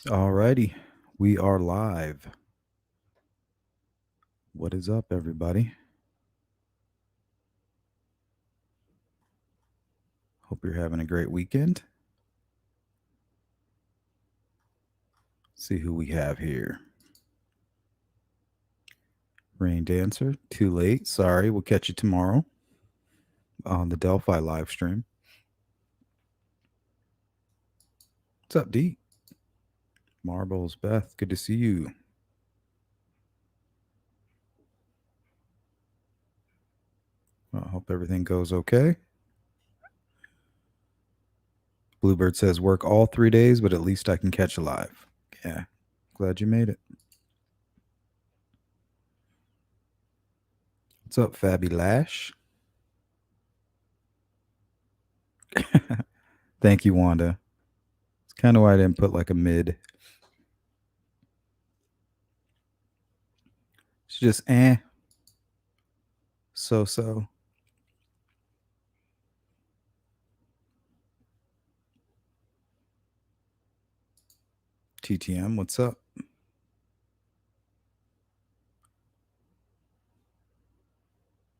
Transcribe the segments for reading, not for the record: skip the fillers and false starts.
Alrighty, we are live. What is up, everybody? Hope you're having a great weekend. See who we have here. Rain Dancer, too late. Sorry, we'll catch you tomorrow on the Delphi live stream. What's up, D? Marbles, Beth, good to see you. I hope everything goes okay. Bluebird says work all 3 days, but at least I can catch a live. Yeah, glad you made it. What's up, Fabby Lash? Thank you, Wanda. It's kind of why I didn't put like a mid. It's just so. TTM, what's up?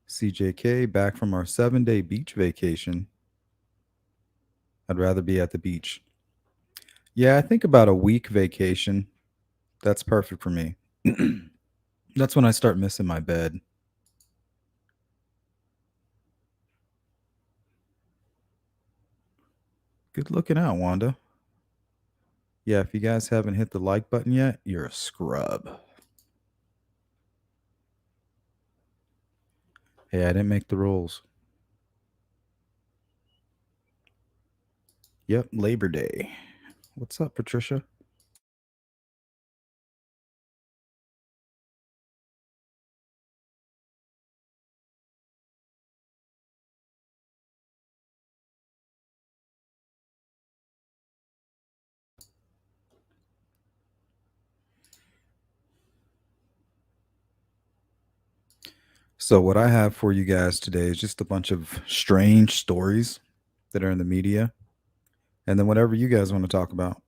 CJK, back from our 7-day beach vacation. I'd rather be at the beach. Yeah, I think about a week vacation. That's perfect for me. That's when I start missing my bed. Good looking out, Wanda. Yeah, if you guys haven't hit the like button yet, you're a scrub. Hey, I didn't make the rules. Yep, Labor Day. What's up, Patricia? So, what I have for you guys today is just a bunch of strange stories that are in the media, and then whatever you guys want to talk about.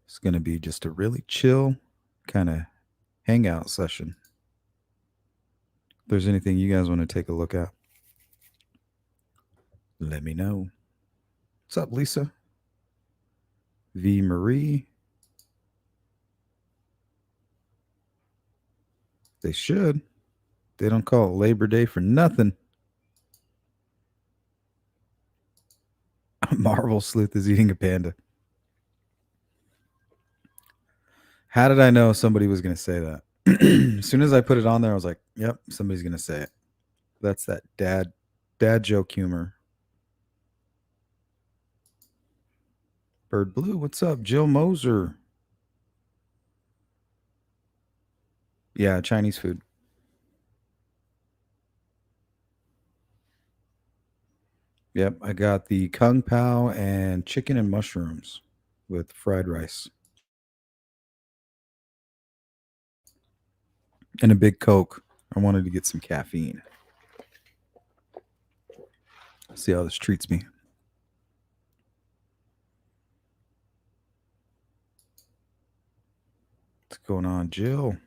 It's going to be just a really chill kind of hangout session. If there's anything you guys want to take a look at, let me know. What's up, Lisa? V. Marie. They should. They don't call it Labor Day for nothing. Marvel Sleuth is eating a panda. How did I know somebody was going to say that? As soon as I put it on there, I was like, yep, somebody's going to say it. That's that dad joke humor. Bird Blue, what's up? Jill Moser. Yeah, Chinese food. Yep, I got the Kung Pao and chicken and mushrooms with fried rice. And a big Coke. I wanted to get some caffeine. See how this treats me. What's going on, Jill?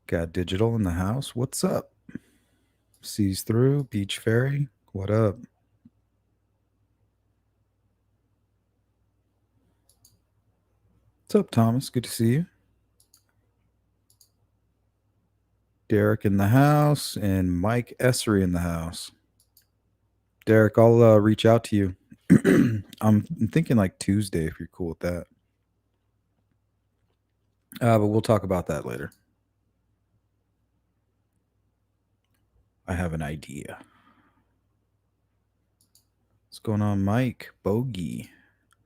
Got digital in the house. What's up? Sees through. Beach Ferry. What up? What's up, Thomas? Good to see you. Derek in the house and Mike Essery in the house. Derek, I'll reach out to you. I'm thinking like Tuesday if you're cool with that. But we'll talk about that later. I have an idea. What's going on, Mike? Bogey.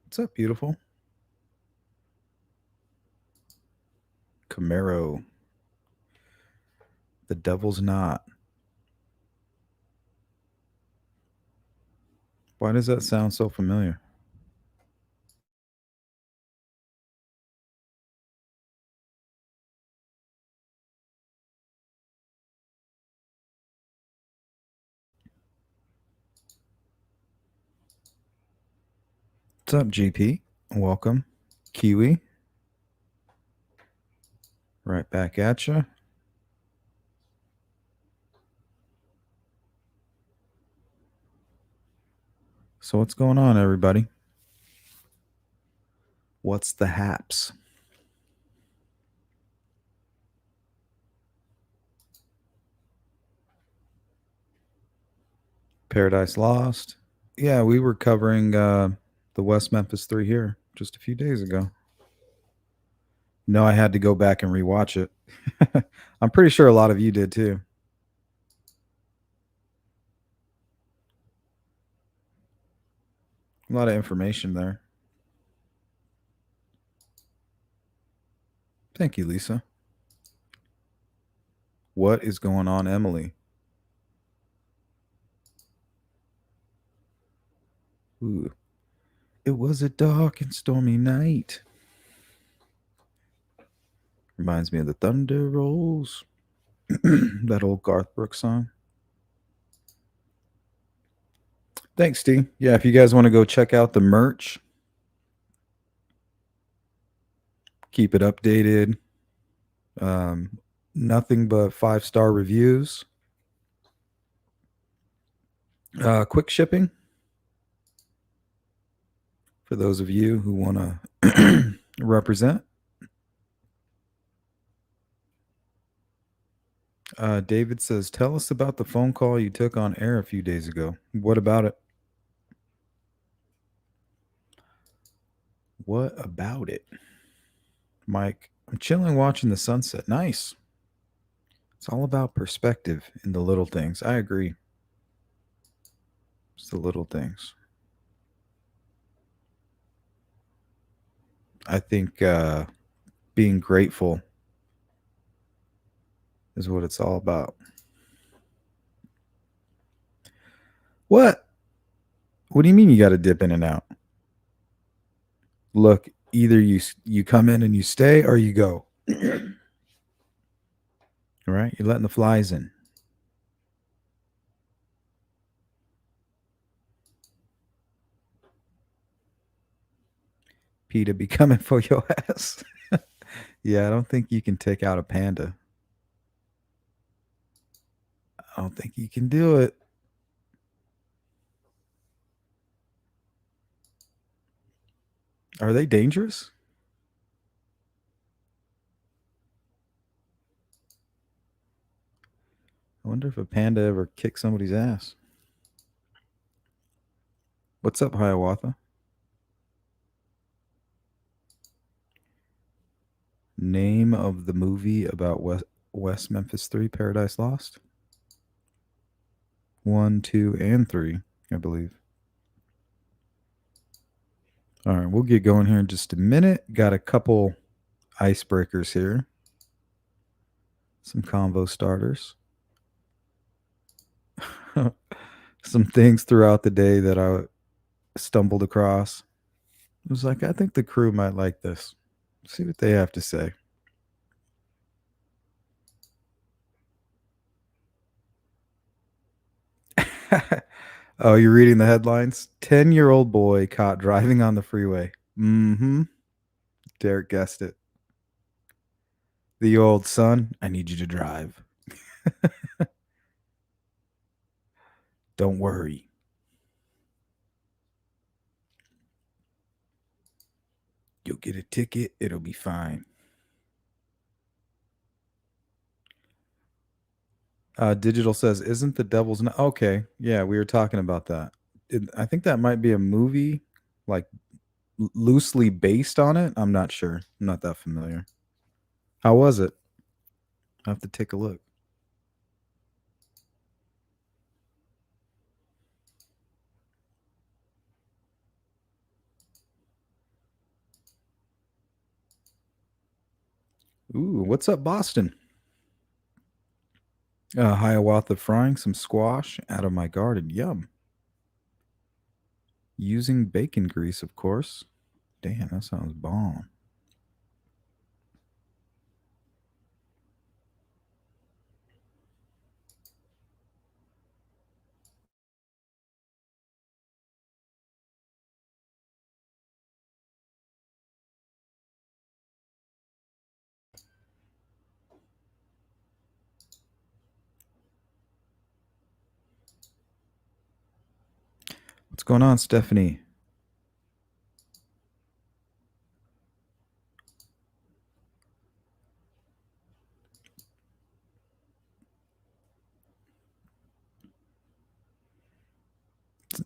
What's up, beautiful? Camaro. The Devil's Knot. Why does that sound so familiar? What's up, GP? Welcome. Kiwi. Right back at you. So, what's going on, everybody? What's the haps? Paradise Lost. Yeah, we were covering the West Memphis 3 here just a few days ago. No, I had to go back and rewatch it. I'm pretty sure a lot of you did too. A lot of information there. Thank you, Lisa. What is going on, Emily? Ooh. It was a dark and stormy night. Reminds me of the Thunder Rolls. That old Garth Brooks song. Thanks, Steve. Yeah, if you guys want to go check out the merch, keep it updated. Nothing but 5-star reviews. Quick shipping for those of you who want to represent. David says, tell us about the phone call you took on air a few days ago. What about it? What about it? Mike, I'm chilling watching the sunset. Nice. It's all about perspective in the little things. I agree. It's the little things. I think being grateful is what it's all about. What? What do you mean you got to dip in and out? Look, either you come in and you stay or you go. All right? You're letting the flies in. PETA be coming for your ass. Yeah, I don't think you can take out a panda. I don't think you can do it. Are they dangerous? I wonder if a panda ever kicked somebody's ass. What's up, Hiawatha? Name of the movie about West Memphis 3, Paradise Lost? 1, 2, and 3, I believe. All right, we'll get going here in just a minute. Got a couple icebreakers here. Some convo starters. Some things throughout the day that I stumbled across. I was like, I think the crew might like this. See what they have to say. Oh, you're reading the headlines? 10-year-old boy caught driving on the freeway. Mm-hmm. Derek guessed it. The old son, I need you to drive. Don't worry. You'll get a ticket. It'll be fine. Digital says, isn't the devil's... Okay, yeah, we were talking about that. I think that might be a movie, like loosely based on it. I'm not sure. I'm not that familiar. How was it? I have to take a look. Ooh, what's up, Boston? Hiawatha frying some squash out of my garden. Yum. Using bacon grease, of course. Damn, that sounds bomb. What's going on, Stephanie?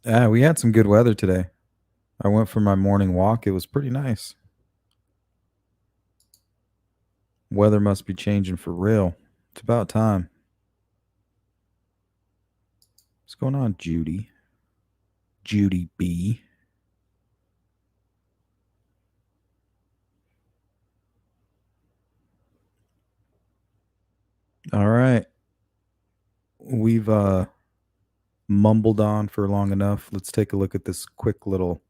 We had some good weather today. I went for my morning walk. It was pretty nice. Weather must be changing for real. It's about time. What's going on, Judy? Judy B. All right. We've mumbled on for long enough. Let's take a look at this quick little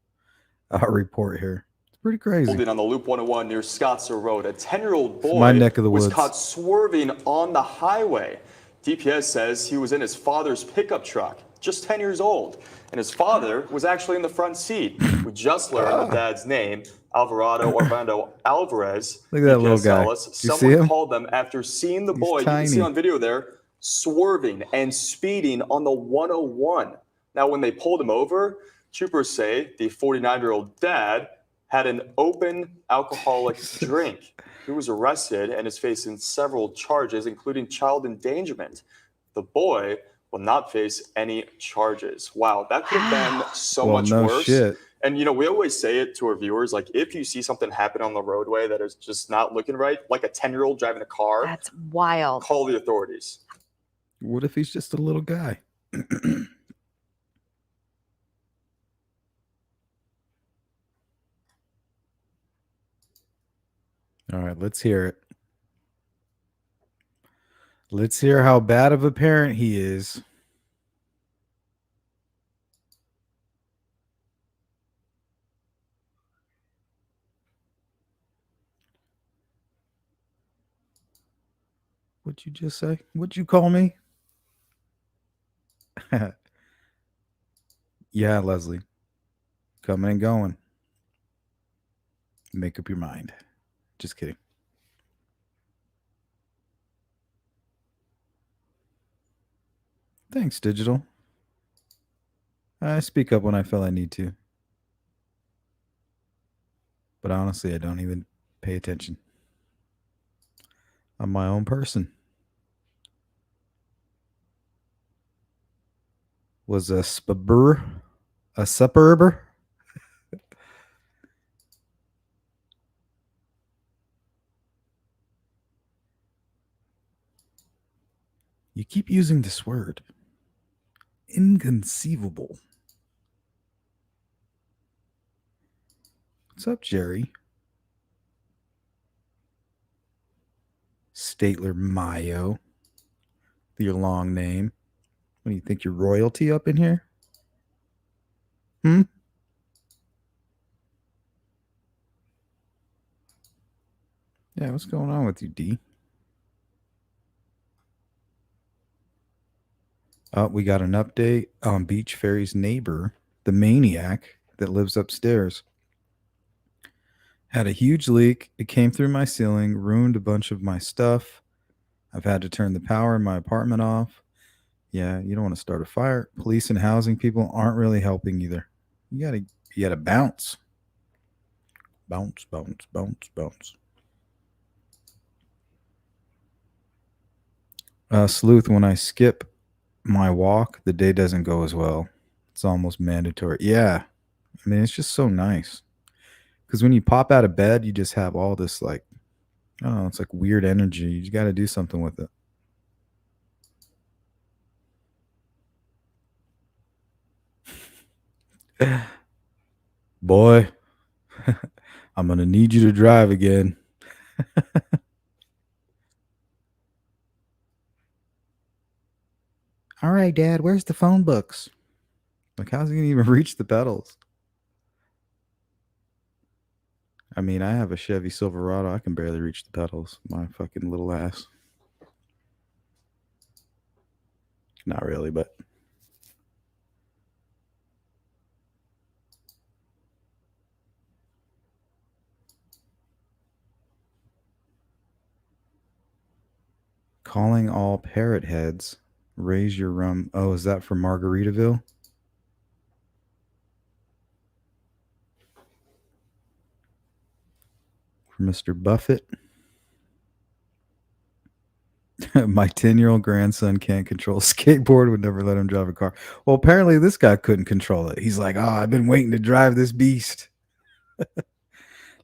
report here. It's pretty crazy. On the Loop 101 near Scottsdale Road, a 10-year-old It's my boy neck of the was woods. caught swerving on the highway. DPS says he was in his father's pickup truck, just 10 years old, and his father was actually in the front seat. We just learned the dad's name, Orlando Alvarez. Look at that DPS little guy. tell us Do you see someone him? called them after seeing the He's boy. You can see tiny. on video there swerving and speeding on the 101. Now, when they pulled him over, troopers say the 49-year-old dad had an open alcoholic drink. He was arrested and is facing several charges, including child endangerment. The boy will not face any charges. Wow, that could have been so much worse. Shit. And, we always say it to our viewers, like, if you see something happen on the roadway that is just not looking right, like a 10-year-old driving a car. That's wild. Call the authorities. What if he's just a little guy? All right, let's hear it. Let's hear how bad of a parent he is. What'd you just say? What'd you call me? Yeah, Leslie. Coming and going. Make up your mind. Just kidding. Thanks, Digital. I speak up when I feel I need to. But honestly, I don't even pay attention. I'm my own person. Was a suburb? A suburb? You keep using this word. Inconceivable. What's up, Jerry? Statler Mayo. Your long name. What do you think, you're royalty up in here? Yeah, what's going on with you, D? We got an update on Beach Fairy's neighbor, the maniac that lives upstairs. Had a huge leak. It came through my ceiling, ruined a bunch of my stuff. I've had to turn the power in my apartment off. Yeah, you don't want to start a fire. Police and housing people aren't really helping either. You gotta bounce. Bounce, bounce, bounce, bounce. Sleuth, when I skip my walk, the day doesn't go as well. It's almost mandatory. Yeah. I mean, it's just so nice. Because when you pop out of bed, you just have all this, like, I don't know, it's like weird energy. You just got to do something with it. Boy, I'm going to need you to drive again. All right, Dad, where's the phone books? Like, how's he going to even reach the pedals? I mean, I have a Chevy Silverado. I can barely reach the pedals. My fucking little ass. Not really, but. Calling all parrot heads. Raise your rum. Oh, is that for Margaritaville? For Mr. Buffett. My 10-year-old grandson can't control a skateboard, would never let him drive a car. Well, apparently this guy couldn't control it. He's like, oh, I've been waiting to drive this beast.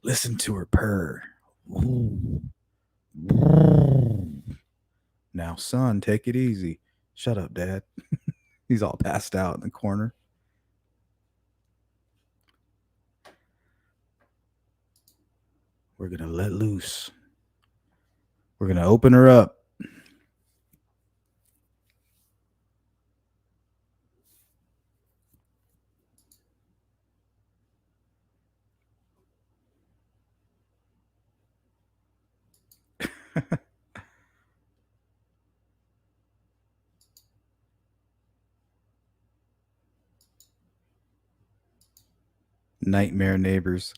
Listen to her purr. Now, son, take it easy. Shut up, Dad. He's all passed out in the corner. We're going to let loose. We're going to open her up. Nightmare neighbors.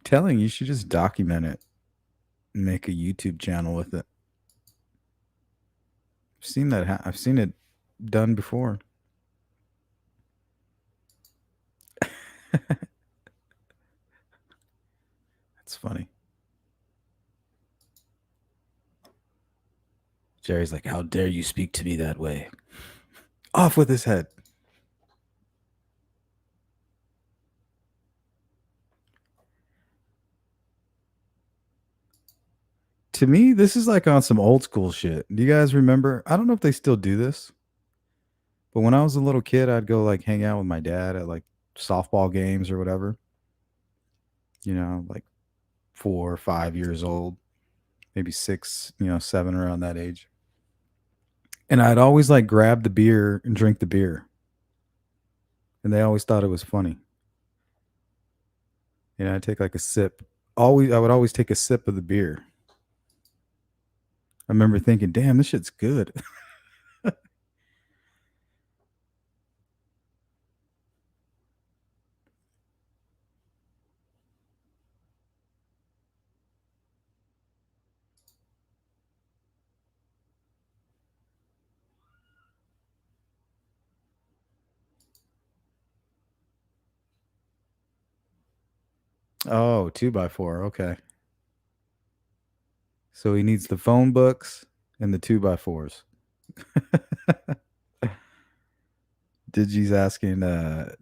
Telling you should just document it and make a YouTube channel with it. I've seen that. I've seen it done before. That's funny. Jerry's like, how dare you speak to me that way? Off with his head. To me, this is like on some old school shit. Do you guys remember? I don't know if they still do this, but when I was a little kid, I'd go like hang out with my dad at like softball games or whatever. You know, like 4 or 5 years old, maybe six, 7 around that age. And I'd always like grab the beer and drink the beer. And they always thought it was funny. I'd take like a sip. I would always take a sip of the beer. I remember thinking, damn, this shit's good. Oh, 2x4. Okay. So he needs the phone books and the 2x4s. Digi's asking,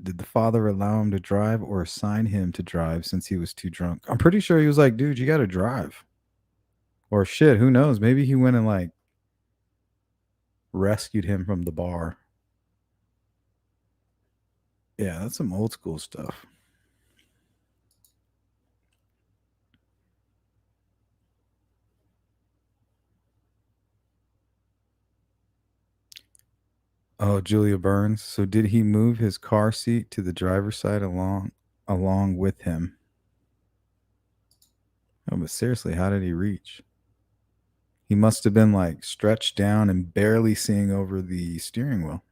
did the father allow him to drive or assign him to drive since he was too drunk? I'm pretty sure he was like, dude, you got to drive. Or shit, who knows? Maybe he went and like rescued him from the bar. Yeah, that's some old school stuff. Oh, Julia Burns. So did he move his car seat to the driver's side along with him? Oh, but seriously, how did he reach? He must have been like stretched down and barely seeing over the steering wheel.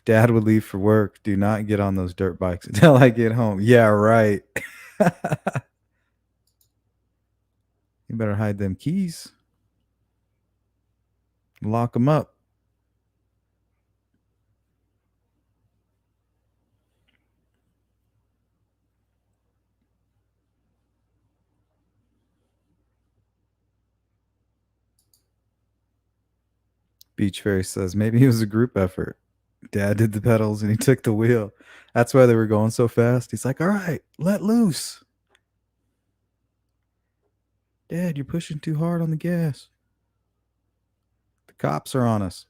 Dad would leave for work. Do not get on those dirt bikes until I get home. Yeah, right. You better hide them keys. Lock them up. Beach Fairy says maybe it was a group effort. Dad did the pedals and he took the wheel. That's why they were going so fast. He's like, all right, let loose. Dad, you're pushing too hard on the gas. The cops are on us.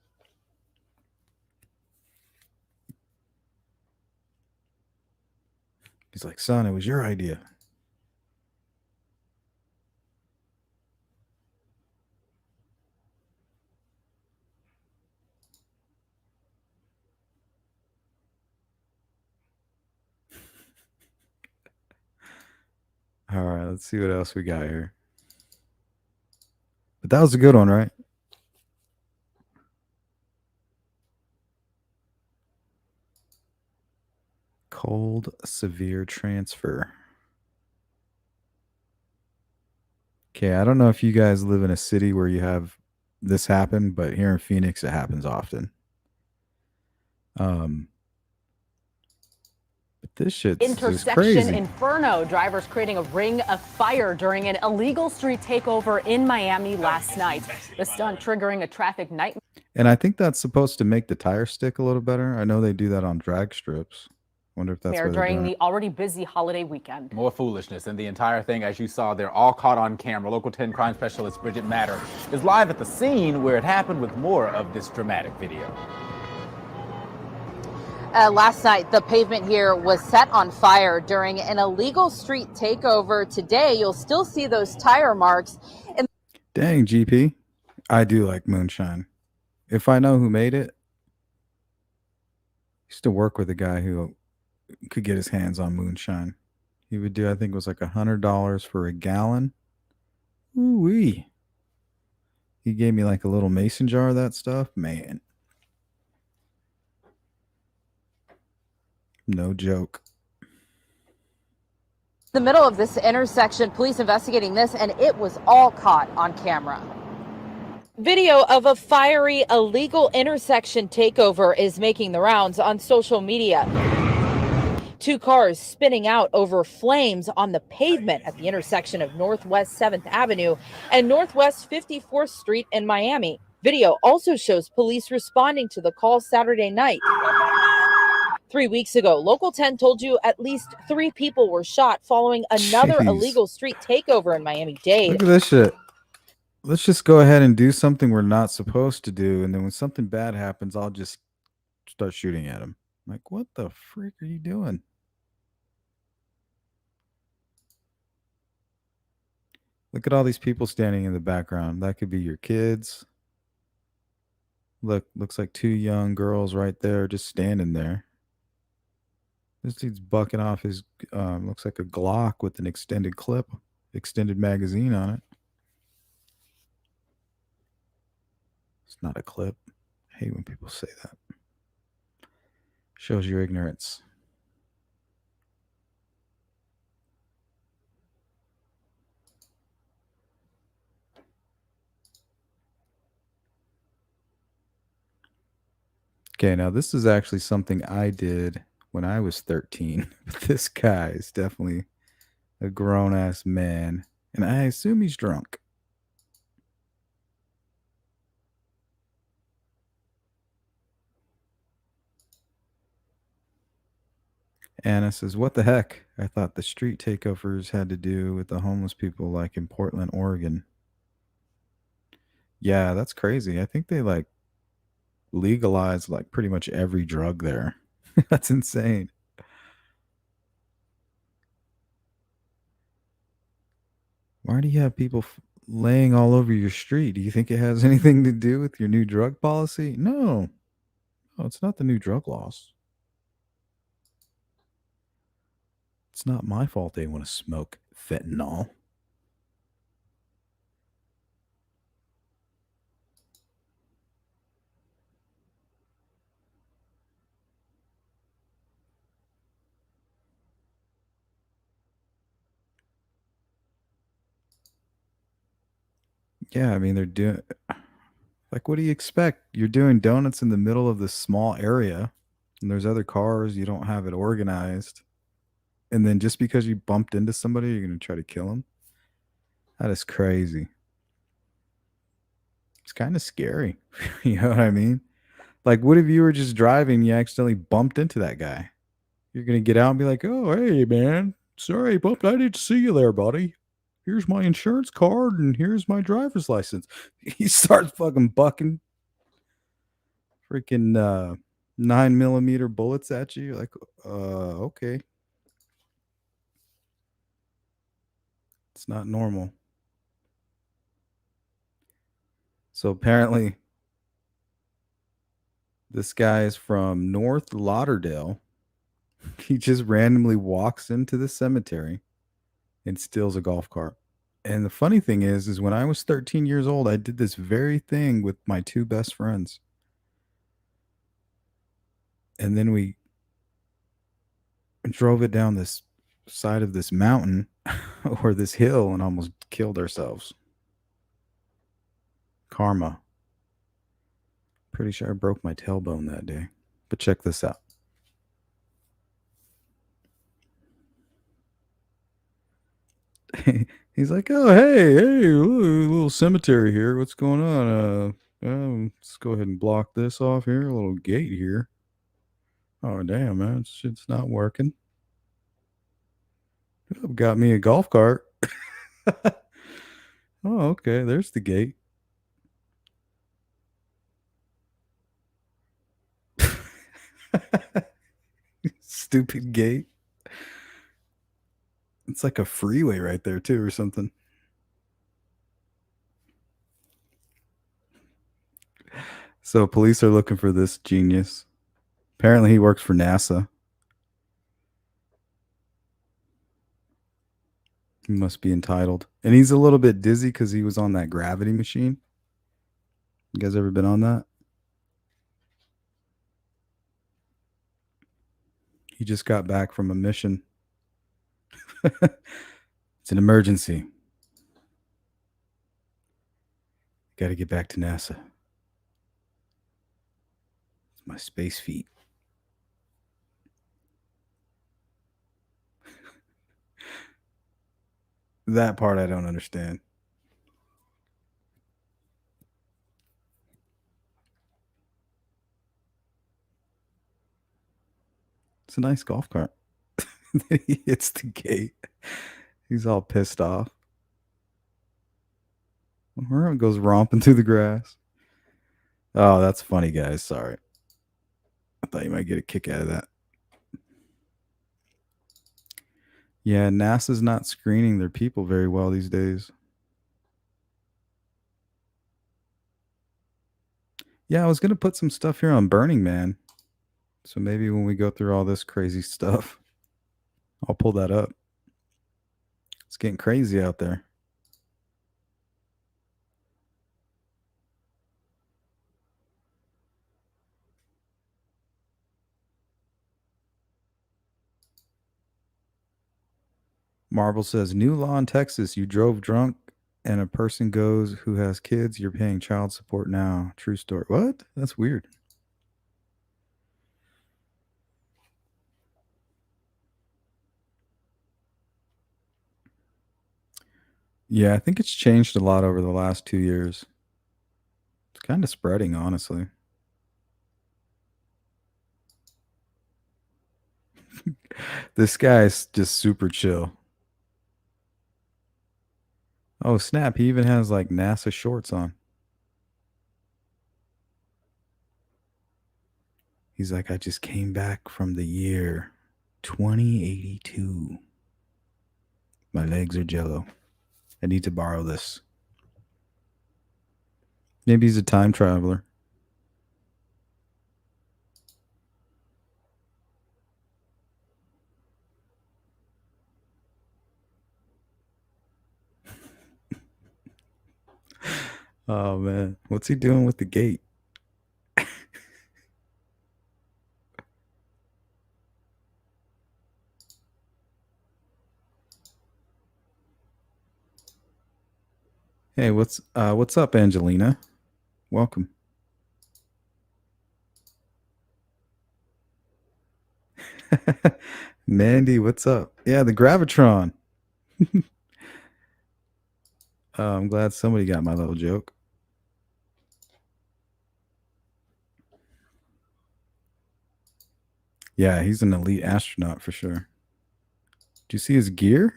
He's like, son, it was your idea. All right, let's see what else we got here. But that was a good one, right? Cold severe transfer. Okay, I don't know if you guys live in a city where you have this happen, but here in Phoenix, it happens often. Um, but this shit's just Intersection crazy. Inferno. Drivers creating a ring of fire during an illegal street takeover in Miami last night. The stunt triggering a traffic nightmare. And I think that's supposed to make the tire stick a little better. I know they do that on drag strips. Wonder if that's why they're During doing the it. already busy holiday weekend. More foolishness, and the entire thing, as you saw, they're all caught on camera. Local 10 crime specialist Bridget Matter is live at the scene where it happened with more of this dramatic video. Last night, the pavement here was set on fire during an illegal street takeover. Today, you'll still see those tire marks. Dang, GP. I do like moonshine. If I know who made it, I used to work with a guy who could get his hands on moonshine. He would do, I think it was like $100 for a gallon. Ooh wee. He gave me like a little mason jar of that stuff. Man. No joke. The middle of this intersection, police investigating this, and it was all caught on camera. Video of a fiery illegal intersection takeover is making the rounds on social media. Two cars spinning out over flames on the pavement at the intersection of Northwest 7th Avenue and Northwest 54th Street in Miami. Video also shows police responding to the call Saturday night. 3 weeks ago, Local 10 told you at least 3 people were shot following another Jeez. illegal street takeover in Miami-Dade. Look at this shit. Let's just go ahead and do something we're not supposed to do. And then when something bad happens, I'll just start shooting at him. Like, what the freak are you doing? Look at all these people standing in the background. That could be your kids. Look, looks like 2 young girls right there just standing there. This dude's bucking off his, looks like a Glock with an extended clip, extended magazine on it. It's not a clip. I hate when people say that. Shows your ignorance. Okay, now this is actually something I did when I was 13. But this guy is definitely a grown-ass man. And I assume he's drunk. Anna says, what the heck? I thought the street takeovers had to do with the homeless people like in Portland, Oregon. Yeah, that's crazy. I think they like legalized like pretty much every drug there. That's insane. Why do you have people laying all over your street? Do you think it has anything to do with your new drug policy? No. No, it's not the new drug laws. It's not my fault they want to smoke fentanyl. Yeah, I mean, they're doing like, what do you expect? You're doing donuts in the middle of this small area, and there's other cars. You don't have it organized. And then just because you bumped into somebody, you're going to try to kill them? That is crazy. It's kind of scary. You know what I mean? Like, what if you were just driving, you accidentally bumped into that guy? You're going to get out and be like, oh, hey, man. Sorry, bumped. I didn't see you there, buddy. Here's my insurance card and here's my driver's license. He starts fucking bucking freaking 9mm bullets at you. You're like, okay. It's not normal. So apparently, this guy is from North Lauderdale. He just randomly walks into the cemetery and steals a golf cart. And the funny thing is when I was 13 years old, I did this very thing with my 2 best friends. And then we drove it down this side of this mountain. or this hill and almost killed ourselves. Karma. Pretty sure I broke my tailbone that day. But check this out. He's like, oh, hey, little cemetery here. What's going on? Let's go ahead and block this off here. A little gate here. Oh, damn, man. Shit's not working. Oh, got me a golf cart. Oh, okay. There's the gate. Stupid gate. It's like a freeway right there, too, or something. So police are looking for this genius. Apparently he works for NASA. He must be entitled. And he's a little bit dizzy because he was on that gravity machine. You guys ever been on that? He just got back from a mission. It's an emergency. Got to get back to NASA. It's my space feet. That part I don't understand. It's a nice golf cart. He hits the gate. He's all pissed off. Goes romping through the grass. Oh, that's funny, guys. Sorry. I thought you might get a kick out of that. Yeah, NASA's not screening their people very well these days. Yeah, I was going to put some stuff here on Burning Man. So maybe when we go through all this crazy stuff, I'll pull that up. It's getting crazy out there. Marvel says, new law in Texas. You drove drunk and a person goes who has kids. You're paying child support now. True story. What? That's weird. Yeah, I think it's changed a lot over the last 2 years. It's kind of spreading, honestly. This guy's just super chill. Oh, snap. He even has like NASA shorts on. He's like, I just came back from the year 2082. My legs are jello. I need to borrow this. Maybe he's a time traveler. Oh, man. What's he doing with the gate? Hey, what's up, Angelina? Welcome. Mandy, what's up? Yeah, the Gravitron. I'm glad somebody got my little joke. Yeah, he's an elite astronaut for sure. Do you see his gear?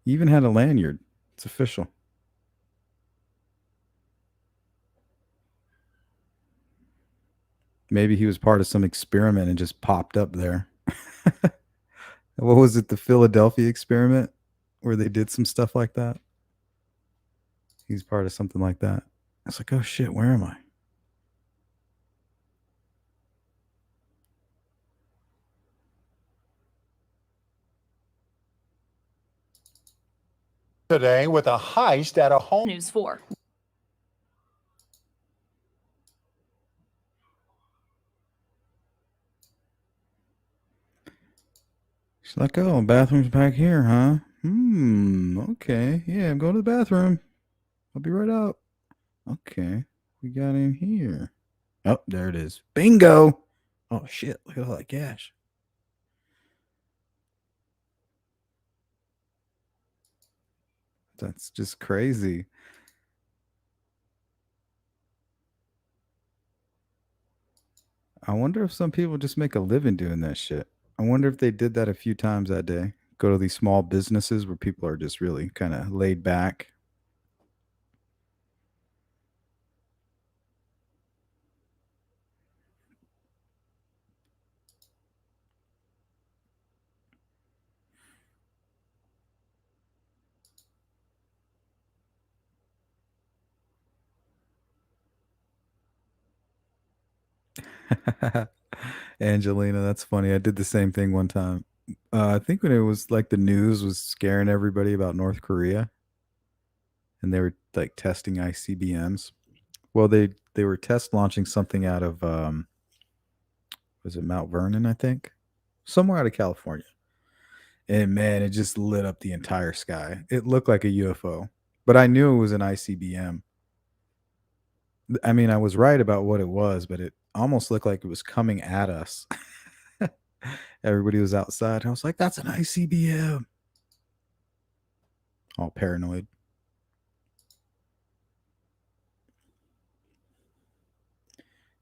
He even had a lanyard. It's official. Maybe he was part of some experiment and just popped up there. What was it? The Philadelphia experiment where they did some stuff like that? He's part of something like that. I was like, oh shit, where am I? Today with a heist at a home. News 4. She's Like, oh, bathroom's back here, huh? Okay. Yeah, I'm going to the bathroom. I'll be right out. Okay. We got in here. Oh, there it is. Bingo. Oh, shit. Look at all that cash. That's just crazy. I wonder if some people just make a living doing that shit. I wonder if they did that a few times that day. Go to these small businesses where people are just really kind of laid back. Angelina, that's funny. I did the same thing one time. I think when it was like the news was scaring everybody about North Korea and they were like testing ICBMs. Well, they were test launching something out of was it Mount Vernon, I think? Somewhere out of California. And man, it just lit up the entire sky. It looked like a UFO. But I knew it was an ICBM. I mean, I was right about what it was, but it almost looked like it was coming at us. Everybody was outside. I was like, that's an ICBM. All paranoid.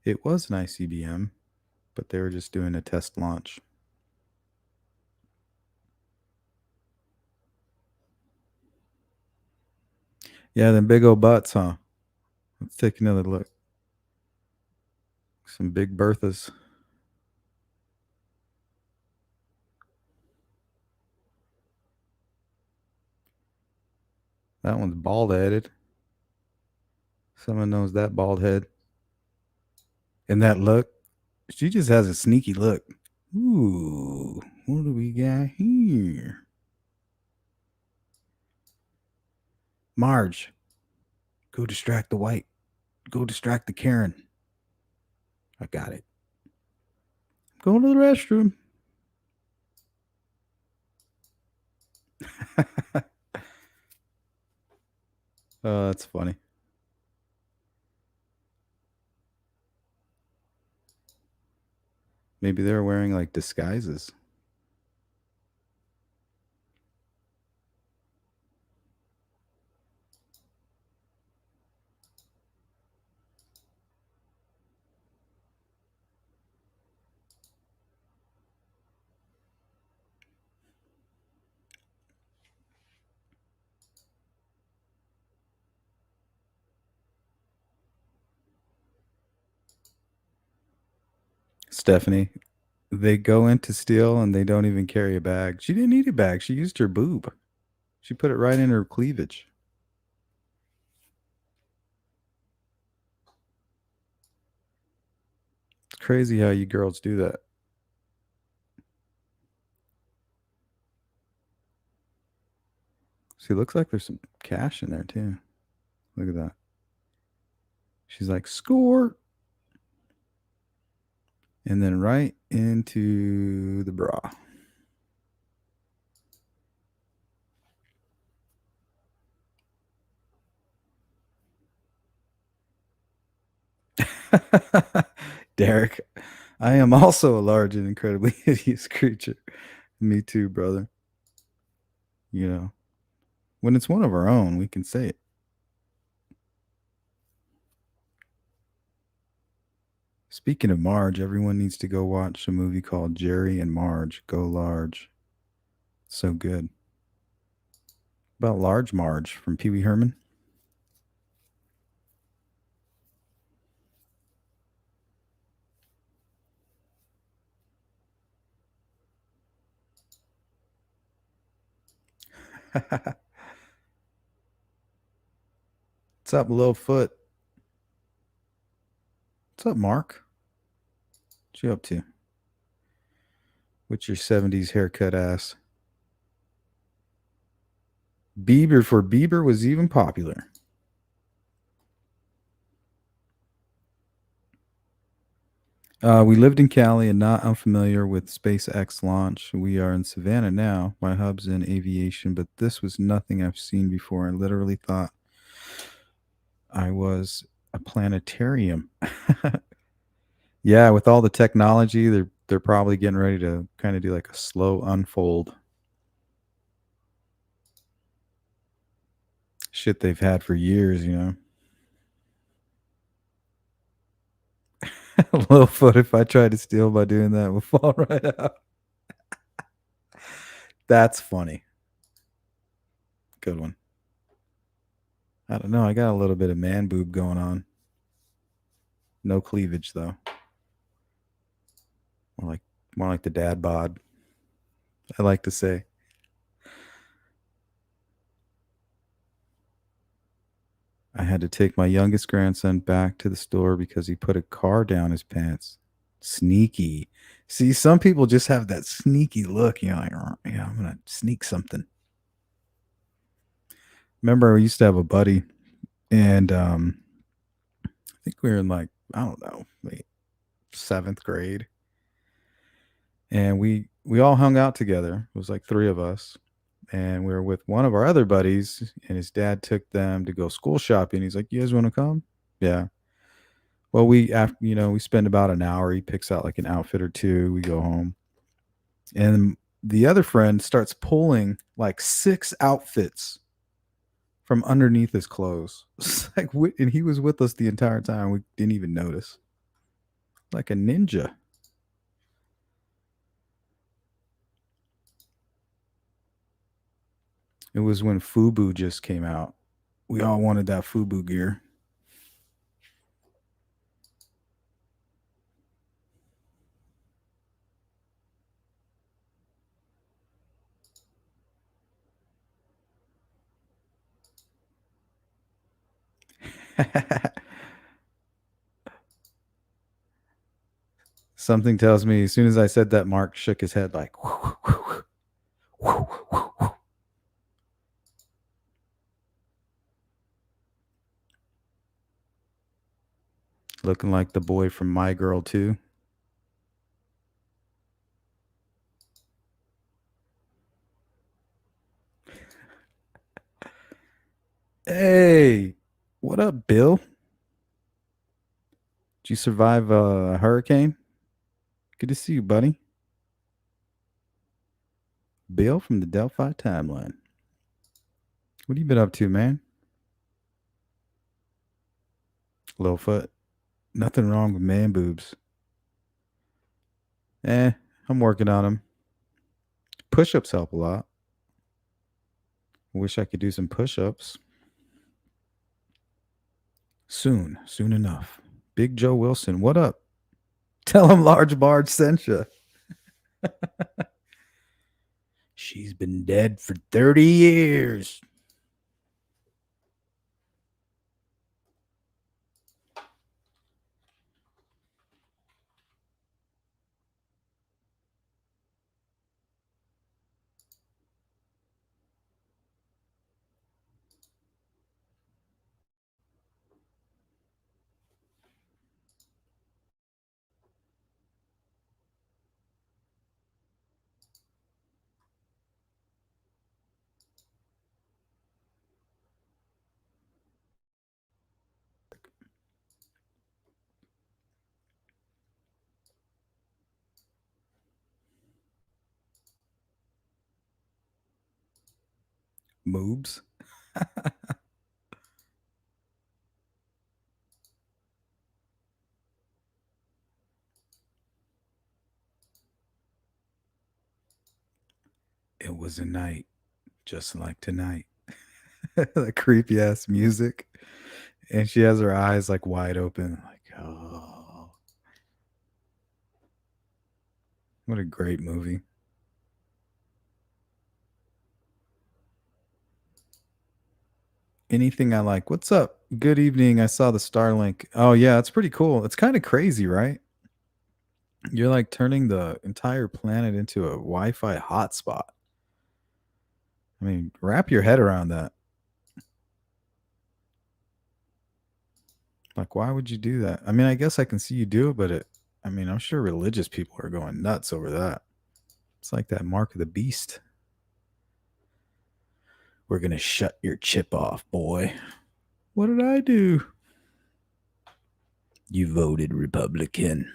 It was an ICBM, but they were just doing a test launch. Yeah, them big old butts, huh? Let's take another look. Some big Berthas. That one's bald headed. Someone knows that bald head. And that look. She just has a sneaky look. Ooh, what do we got here? Marge, go distract the white. Go distract the Karen. I got it. Going to the restroom. Oh, that's funny. Maybe they're wearing like disguises. Stephanie, they go in to steal and they don't even carry a bag. She didn't need a bag. She used her boob. She put it right in her cleavage. It's crazy how you girls do that. See, it looks like there's some cash in there too. Look at that. She's like, score. And then right into the bra. Derek, I am also a large and incredibly hideous creature. Me too, brother. You know, when it's one of our own, we can say it. Speaking of Marge, everyone needs to go watch a movie called Jerry and Marge Go Large. So good. About Large Marge from Pee Wee Herman. What's up, Littlefoot? What's up, Mark? What you up to? What's your 70s haircut ass? Bieber was even popular. We lived in Cali and not unfamiliar with SpaceX launch. We are in Savannah now. My hub's in aviation, but this was nothing I've seen before. I literally thought I was a planetarium. Yeah, with all the technology, they're probably getting ready to kind of do like a slow unfold. Shit they've had for years, you know. Littlefoot, if I tried to steal by doing that, would fall right out. That's funny. Good one. I don't know. I got a little bit of man boob going on. No cleavage though. More like the dad bod. I like to say. I had to take my youngest grandson back to the store because he put a car down his pants. Sneaky. See, some people just have that sneaky look, you know, like, yeah, I'm gonna sneak something. Remember, we used to have a buddy, and I think we were in like, I don't know, like 7th grade. And we all hung out together. It was like 3 of us. And we were with one of our other buddies, and his dad took them to go school shopping. He's like, "You guys want to come?" Yeah. Well, we spend about an hour. He picks out like an outfit or two. We go home, and the other friend starts pulling like 6 outfits from underneath his clothes. It's like, and he was with us the entire time. We didn't even notice, like a ninja. It was when FUBU just came out. We all wanted that FUBU gear. Something tells me as soon as I said that, Mark shook his head like, looking like the boy from My Girl 2. Hey, what up, Bill? Did you survive a hurricane? Good to see you, buddy. Bill from the Delphi timeline. What have you been up to, man? Littlefoot. Nothing wrong with man boobs. I'm working on them. Push-ups help a lot. Wish I could do some push-ups. Soon enough. Big Joe Wilson, what up? Tell him Large Barge sent you. She's been dead for 30 years. Moobs. It was a night just like tonight. The creepy ass music. And she has her eyes like wide open. Like, oh. What a great movie. Anything I like. What's up? Good evening. I saw the Starlink. Oh, yeah, it's pretty cool. It's kind of crazy, right? You're like turning the entire planet into a Wi-Fi hotspot. I mean, wrap your head around that. Like, why would you do that? I mean, I guess I can see you do it, but I mean, I'm sure religious people are going nuts over that. It's like that mark of the beast. We're going to shut your chip off, boy. What did I do? You voted Republican.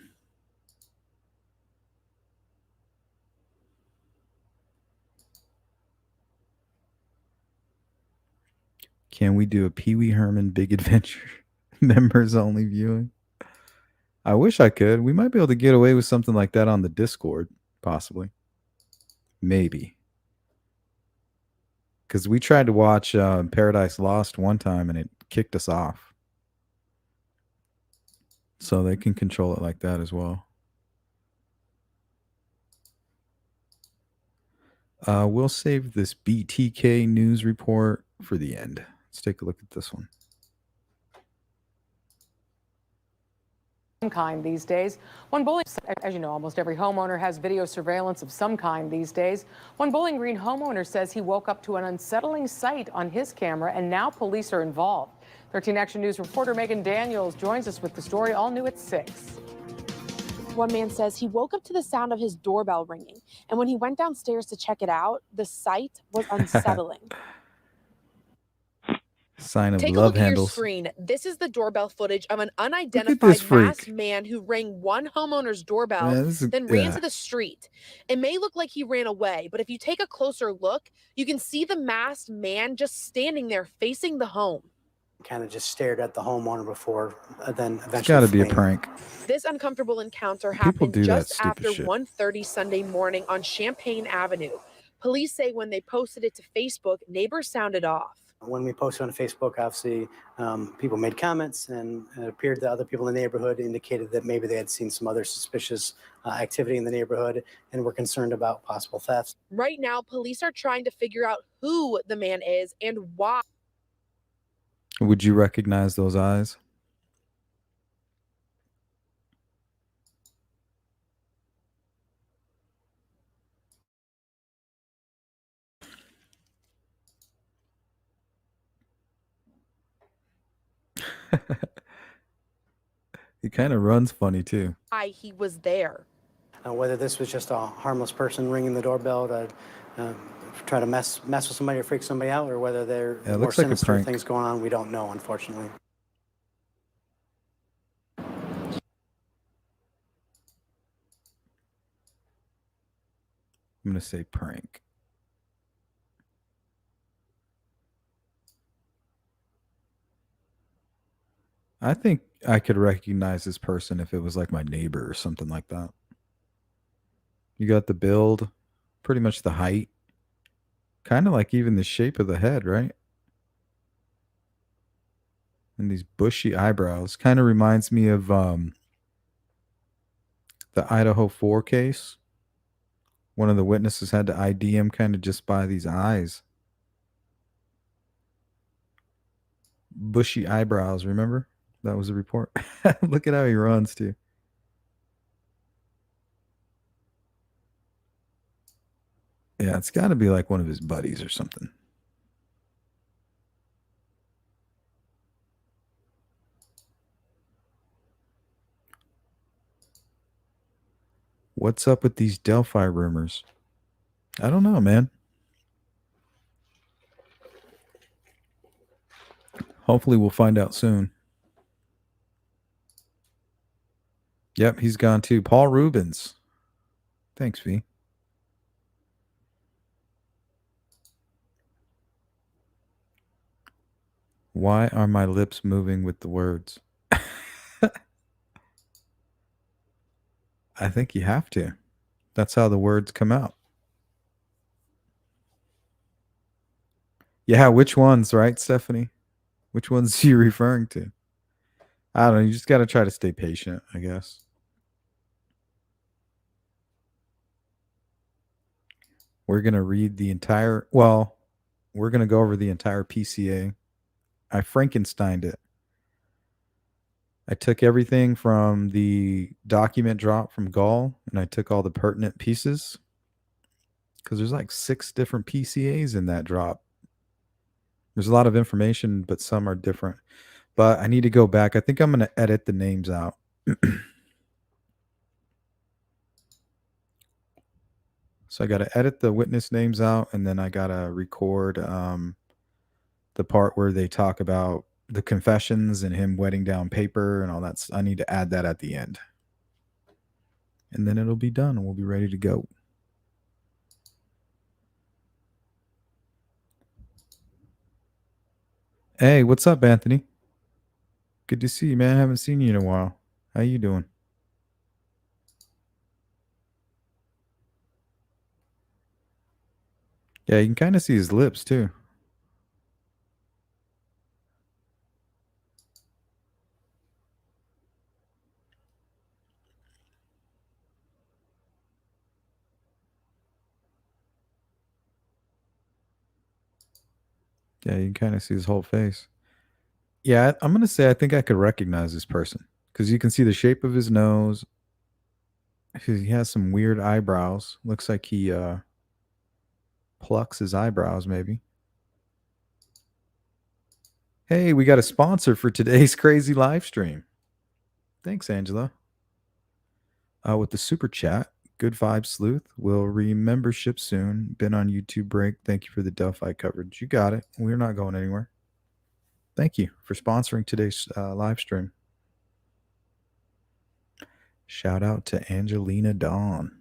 Can we do a Pee Wee Herman Big Adventure members only viewing? I wish I could. We might be able to get away with something like that on the Discord, possibly. Maybe. Because we tried to watch Paradise Lost one time and it kicked us off. So they can control it like that as well. We'll save this BTK news report for the end. Let's take a look at this one. Some kind these days. One Bowling, as you know, almost every homeowner has video surveillance of some kind these days. One Bowling Green homeowner says he woke up to an unsettling sight on his camera, and now police are involved. 13 Action News reporter Megan Daniels joins us with the story, all new at 6. One man says he woke up to the sound of his doorbell ringing, and when he went downstairs to check it out, the sight was unsettling. Sign of Take a love look handles. at your screen. This is the doorbell footage of an unidentified masked man who rang one homeowner's doorbell, then ran to the street. It may look like he ran away, but if you take a closer look, you can see the masked man just standing there facing the home. Kind of just stared at the homeowner before, then eventually. It's got to be a prank. This uncomfortable encounter People happened do that just stupid after shit. 1:30 Sunday morning on Champaign Avenue. Police say when they posted it to Facebook, neighbors sounded off. When we posted on Facebook, obviously, people made comments, and it appeared that other people in the neighborhood indicated that maybe they had seen some other suspicious activity in the neighborhood and were concerned about possible thefts. Right now, police are trying to figure out who the man is and why. Would you recognize those eyes? He kind of runs funny too. He was there. Whether this was just a harmless person ringing the doorbell to try to mess with somebody or freak somebody out, or whether there are more sinister things going on, we don't know, unfortunately. I'm going to say prank. I think I could recognize this person if it was like my neighbor or something like that. You got the build, pretty much the height, kind of like even the shape of the head, right? And these bushy eyebrows kind of reminds me of the Idaho 4 case. One of the witnesses had to ID him kind of just by these eyes. Bushy eyebrows, remember? That was a report. Look at how he runs, too. Yeah, it's got to be like one of his buddies or something. What's up with these Delphi rumors? I don't know, man. Hopefully we'll find out soon. Yep, he's gone too. Paul Rubens. Thanks, V. Why are my lips moving with the words? I think you have to. That's how the words come out. Yeah, which ones, right, Stephanie? Which ones are you referring to? I don't know. You just got to try to stay patient, I guess. We're going to read the entire, well, we're going to go over the entire PCA. I Frankensteined it. I took everything from the document drop from Gall, and I took all the pertinent pieces because there's like 6 different PCAs in that drop. There's a lot of information, but some are different. But I need to go back. I think I'm going to edit the names out. So I got to edit the witness names out, and then I got to record the part where they talk about the confessions and him wetting down paper and all that. I need to add that at the end. And then it'll be done and we'll be ready to go. Hey, what's up, Anthony? Good to see you, man. I haven't seen you in a while. How you doing? Yeah, you can kind of see his lips too. Yeah, you can kind of see his whole face. Yeah, I'm going to say I think I could recognize this person because you can see the shape of his nose. He has some weird eyebrows. Looks like he plucks his eyebrows, maybe. Hey, we got a sponsor for today's crazy live stream. Thanks, Angela. With the super chat, Good Vibes Sleuth will re-membership soon. Been on YouTube break. Thank you for the Delphi coverage. You got it. We're not going anywhere. Thank you for sponsoring today's live stream. Shout out to Angelina Dawn.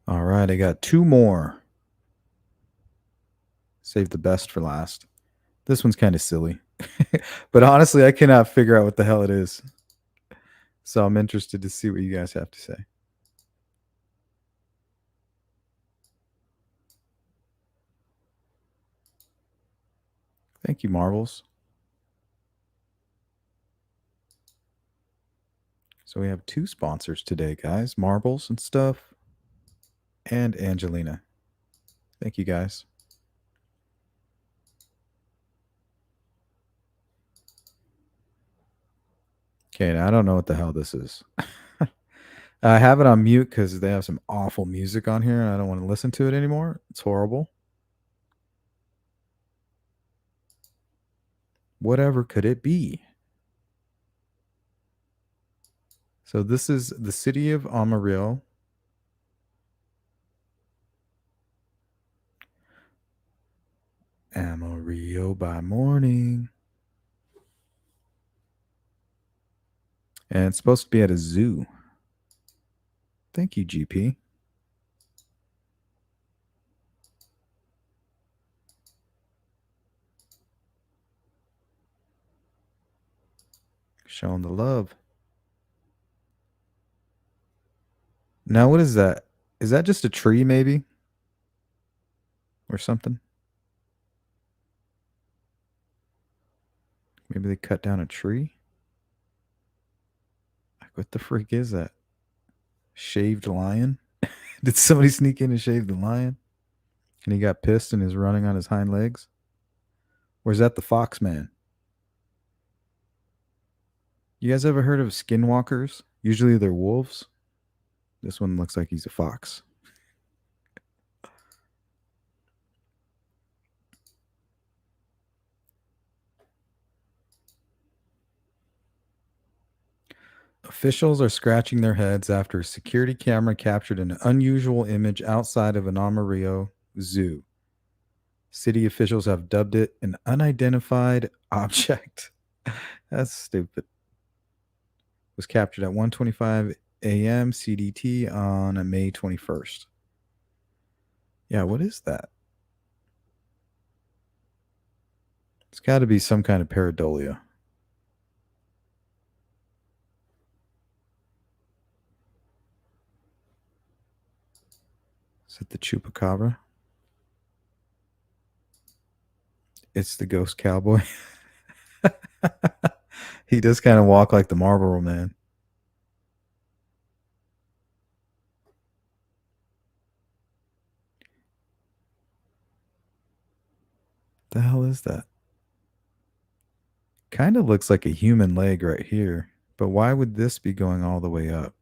All right, I got two more. Save the best for last. This one's kind of silly. But honestly, I cannot figure out what the hell it is. So I'm interested to see what you guys have to say. Thank you, Marvels. So we have two sponsors today, guys. Marbles and stuff. And Angelina. Thank you, guys. Okay, now I don't know what the hell this is. I have it on mute because they have some awful music on here and I don't want to listen to it anymore. It's horrible. Whatever could it be? So this is the city of Amarillo. Amarillo by morning. And it's supposed to be at a zoo. Thank you, GP. Showing the love. Now, what is that? Is that just a tree, maybe? Or something? Maybe they cut down a tree? What the freak is that? Shaved lion? Did somebody sneak in and shave the lion? And he got pissed and is running on his hind legs? Or is that the fox man? You guys ever heard of skinwalkers? Usually they're wolves. This one looks like he's a fox. Officials are scratching their heads after a security camera captured an unusual image outside of an Amarillo zoo. City officials have dubbed it an unidentified object. That's stupid. It was captured at 1:25 a.m. CDT on May 21st. Yeah, what is that? It's got to be some kind of pareidolia. Is it the chupacabra? It's the ghost cowboy. He does kind of walk like the Marlboro Man. The hell is that? Kind of looks like a human leg right here. But why would this be going all the way up?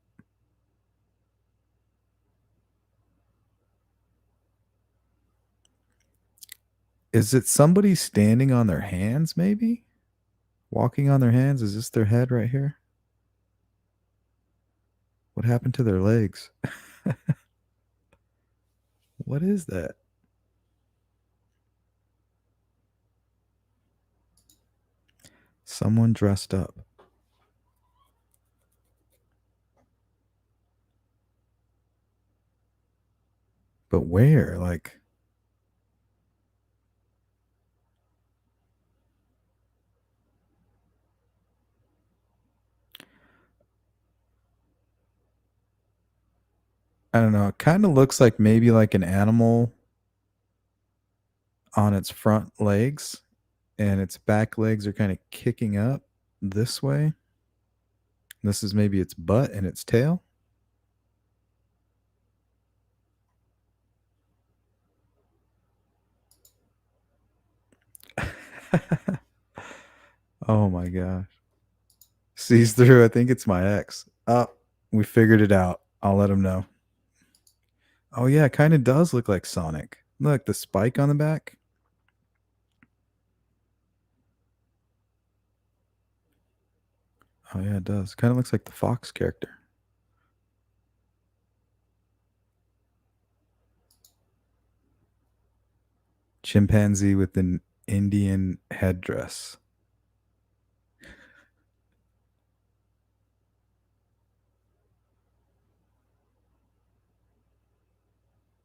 Is it somebody standing on their hands, maybe? Walking on their hands? Is this their head right here? What happened to their legs? What is that? Someone dressed up. But where? Like, I don't know. It kind of looks like maybe like an animal on its front legs, and its back legs are kind of kicking up this way. This is maybe its butt and its tail. Oh my gosh. Sees through. I think it's my ex. Oh, we figured it out. I'll let him know. Oh yeah, it kind of does look like Sonic. Look, the spike on the back. Oh yeah, it does. Kind of looks like the Fox character. Chimpanzee with an Indian headdress.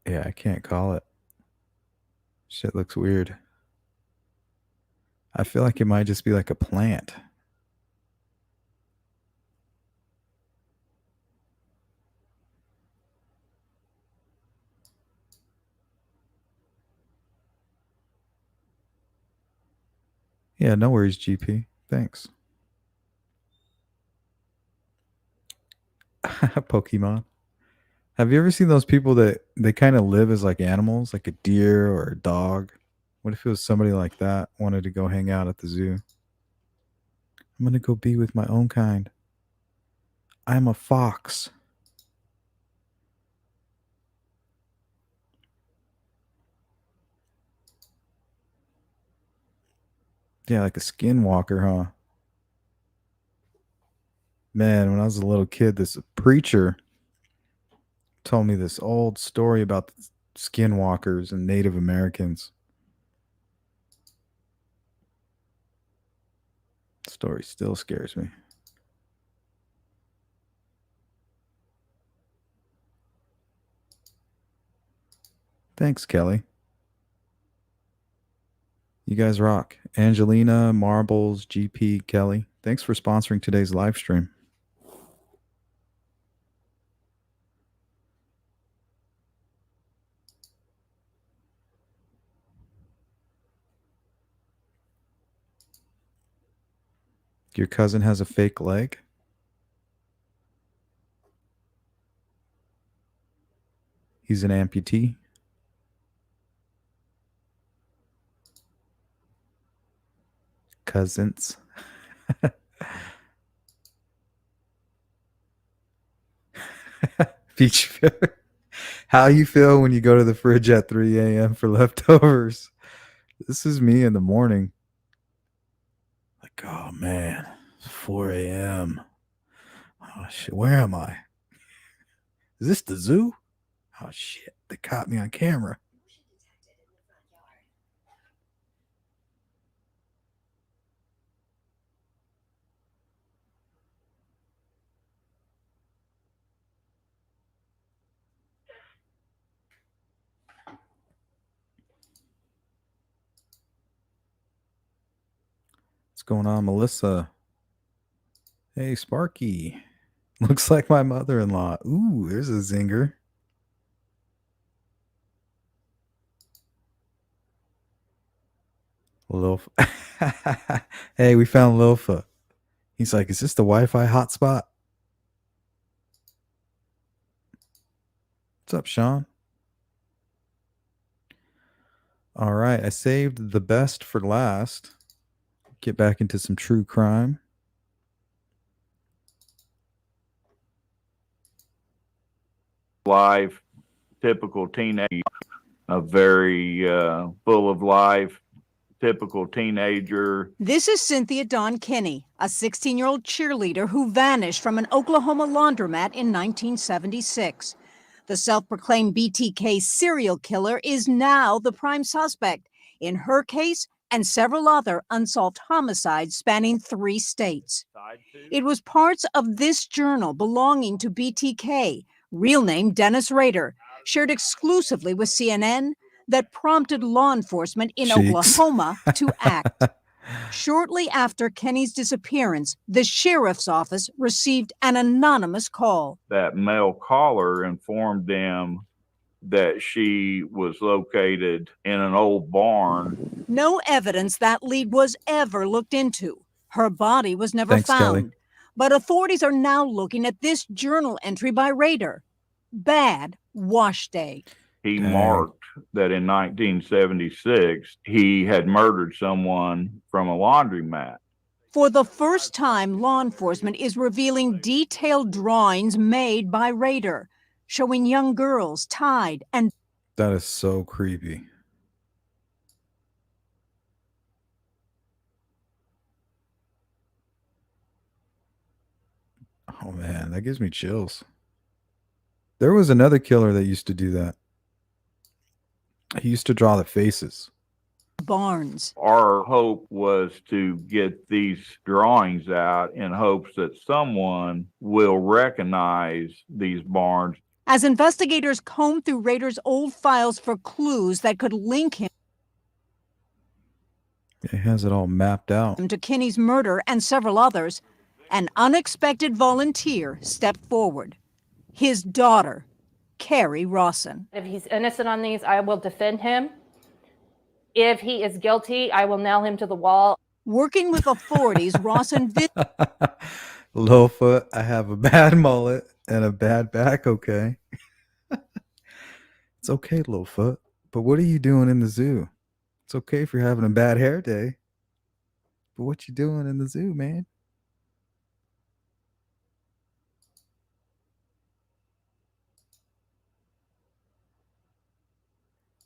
Yeah, I can't call it. Shit looks weird. I feel like it might just be like a plant. Yeah, no worries, GP. Thanks. Pokemon. Have you ever seen those people that they kind of live as like animals, like a deer or a dog? What if it was somebody like that wanted to go hang out at the zoo? I'm going to go be with my own kind. I'm a fox. Yeah, like a skinwalker, huh? Man, when I was a little kid, this preacher told me this old story about the skinwalkers and Native Americans. The story still scares me. Thanks, Kelly. You guys rock. Angelina, Marbles, GP, Kelly. Thanks for sponsoring today's live stream. Your cousin has a fake leg? He's an amputee? Cousins. Beach fair. How you feel when you go to the fridge at 3 a.m. for leftovers? This is me in the morning. Like, oh man, it's 4 a.m. Oh shit, where am I? Is this the zoo? Oh shit, they caught me on camera. What's going on, Melissa? Hey, Sparky. Looks like my mother-in-law. Ooh, there's a zinger. Lilfa. Hey, we found Lilfa. He's like, is this the Wi-Fi hotspot? What's up, Sean? All right, I saved the best for last. Get back into some true crime. Life, typical teenage, a very full of life, typical teenager. This is Cynthia Dawn Kinney, a 16-year-old cheerleader who vanished from an Oklahoma laundromat in 1976. The self-proclaimed BTK serial killer is now the prime suspect in her case and several other unsolved homicides spanning 3 states. It was parts of this journal belonging to BTK, real name Dennis Rader, shared exclusively with CNN, that prompted law enforcement in Oklahoma to act. Shortly after Kenny's disappearance, the sheriff's office received an anonymous call. That male caller informed them that she was located in an old barn. No evidence that lead was ever looked into. Her body was never found. Kelly. But authorities are now looking at this journal entry by Rader. Bad wash day. He marked that in 1976, he had murdered someone from a laundromat. For the first time, law enforcement is revealing detailed drawings made by Rader, showing young girls tied and... That is so creepy. Oh man, that gives me chills. There was another killer that used to do that. He used to draw the faces. barns. Our hope was to get these drawings out in hopes that someone will recognize these barns. As investigators combed through Rader's old files for clues that could link him It has it all mapped out. to Kinney's murder and several others, an unexpected volunteer stepped forward. His daughter, Carrie Rawson. If he's innocent on these, I will defend him. If he is guilty, I will nail him to the wall. Working with authorities, Rawson Littlefoot, I have a bad mullet and a bad back, okay? It's okay, Littlefoot. But what are you doing in the zoo? It's okay if you're having a bad hair day. But what you doing in the zoo, man?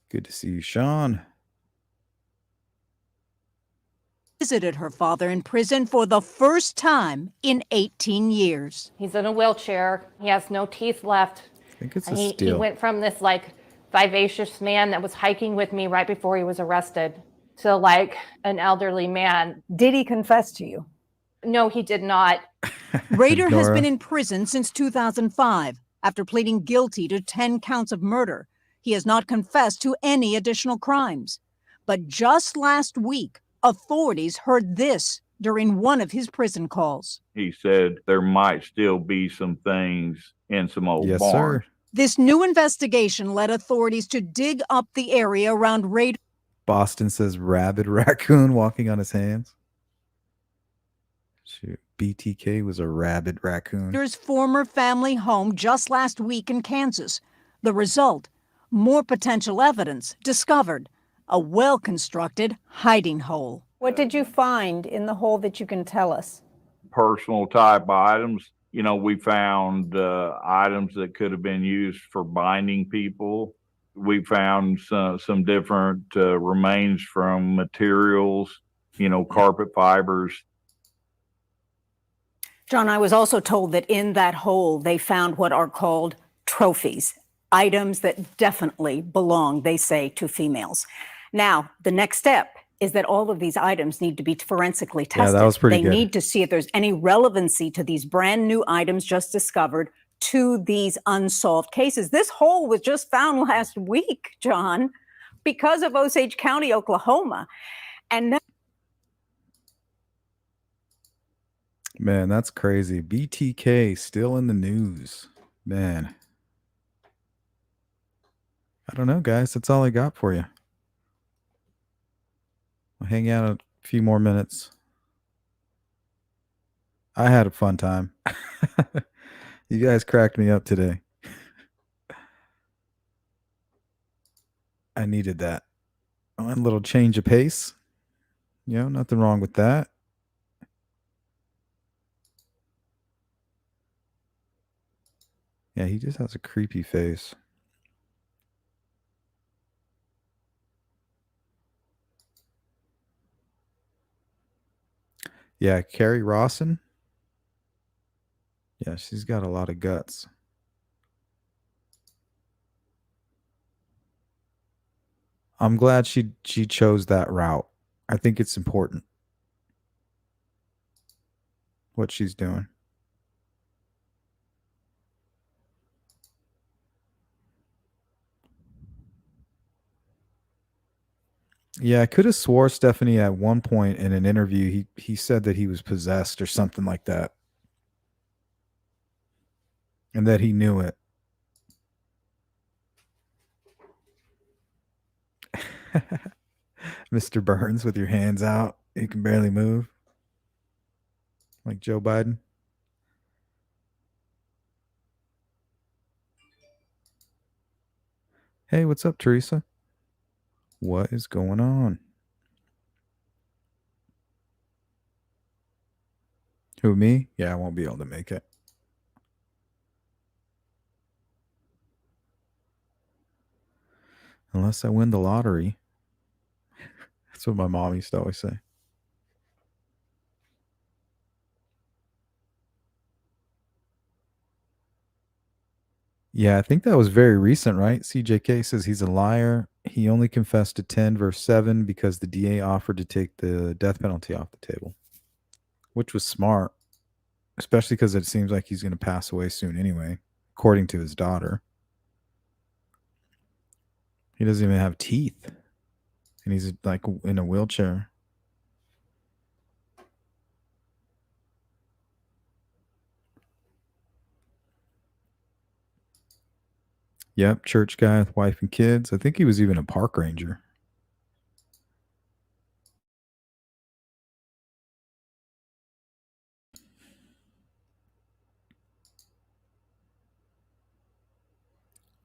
Good to see you, Sean. visited her father in prison for the first time in 18 years. He's in a wheelchair. He has no teeth left. I think it's And a he steal. went from this like vivacious man that was hiking with me right before he was arrested to like an elderly man. Did he confess to you? No, he did not. Rader has Nora. been in prison since 2005 after pleading guilty to 10 counts of murder. He has not confessed to any additional crimes. But just last week, authorities heard this during one of his prison calls. He said there might still be some things in some old Yes, barns. sir. This new investigation led authorities to dig up the area around Rader's Boston says rabid raccoon walking on his hands. Shoot, BTK was a rabid raccoon. former family home just last week in Kansas. The result, more potential evidence discovered. A well-constructed hiding hole. What did you find in the hole that you can tell us? Personal type items. You know, we found items that could have been used for binding people. We found some different remains from materials, you know, carpet fibers. John, I was also told that in that hole they found what are called trophies, items that definitely belong, they say, to females. Now, the next step is that all of these items need to be forensically Yeah, tested. that was pretty They good. need to see if there's any relevancy to these brand new items just discovered to these unsolved cases. This hole was just found last week, John, because of Osage County, Oklahoma. And now Man, that's crazy. BTK still in the news. Man. I don't know, guys. That's all I got for you. I'll hang out a few more minutes. I had a fun time. You guys cracked me up today. I needed that. A little change of pace. You know, nothing wrong with that. Yeah, he just has a creepy face. Yeah, Carrie Rawson. Yeah, she's got a lot of guts. I'm glad she chose that route. I think it's important what she's doing. Yeah, I could have swore Stephanie at one point in an interview he said that he was possessed or something like that. And that he knew it. Mr. Burns with your hands out. You can barely move. Like Joe Biden. Hey, what's up, Teresa? What is going on? Who, me? Yeah, I won't be able to make it. Unless I win the lottery. That's what my mom used to always say. Yeah, I think that was very recent, right? CJK says he's a liar. He only confessed to 10 verse 7 because the DA offered to take the death penalty off the table, which was smart, especially because it seems like he's going to pass away soon anyway, according to his daughter. He doesn't even have teeth, and he's like in a wheelchair. Yep, church guy with wife and kids. I think he was even a park ranger.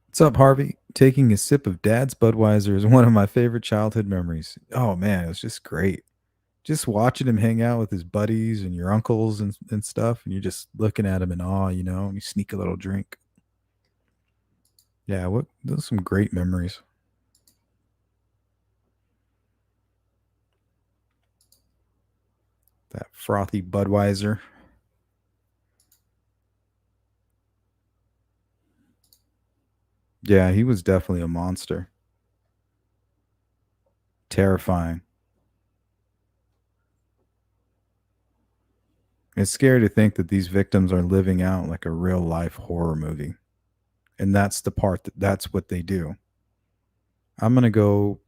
What's up, Harvey? Taking a sip of Dad's Budweiser is one of my favorite childhood memories. Oh man, it was just great. Just watching him hang out with his buddies and your uncles and stuff, and you're just looking at him in awe, you know, and you sneak a little drink. Yeah, those are some great memories. That frothy Budweiser. Yeah, he was definitely a monster. Terrifying. It's scary to think that these victims are living out like a real life horror movie. And that's the part that's what they do. I'm going to go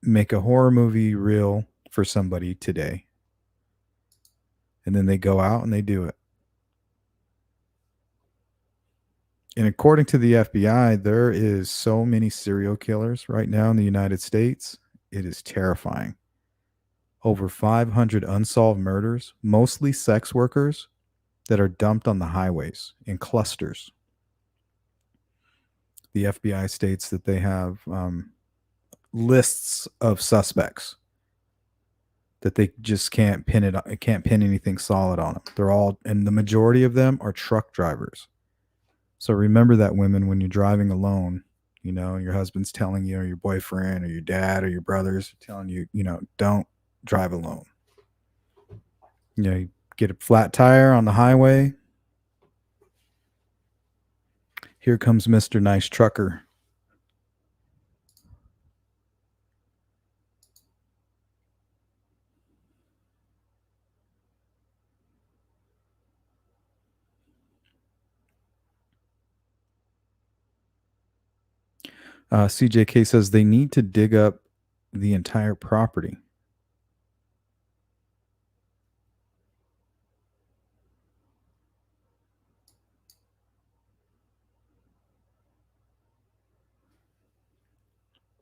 make a horror movie real for somebody today. And then they go out and they do it. And according to the FBI, there is so many serial killers right now in the United States. It is terrifying. Over 500 unsolved murders, mostly sex workers that are dumped on the highways in clusters. The FBI states that they have lists of suspects that they just can't pin anything solid on them. They're all, and the majority of them are truck drivers. So remember that, women, when you're driving alone, you know, and your husband's telling you, or your boyfriend or your dad or your brothers telling you, you know, don't drive alone. You know, you get a flat tire on the highway. Here comes Mr. Nice Trucker. CJK says they need to dig up the entire property.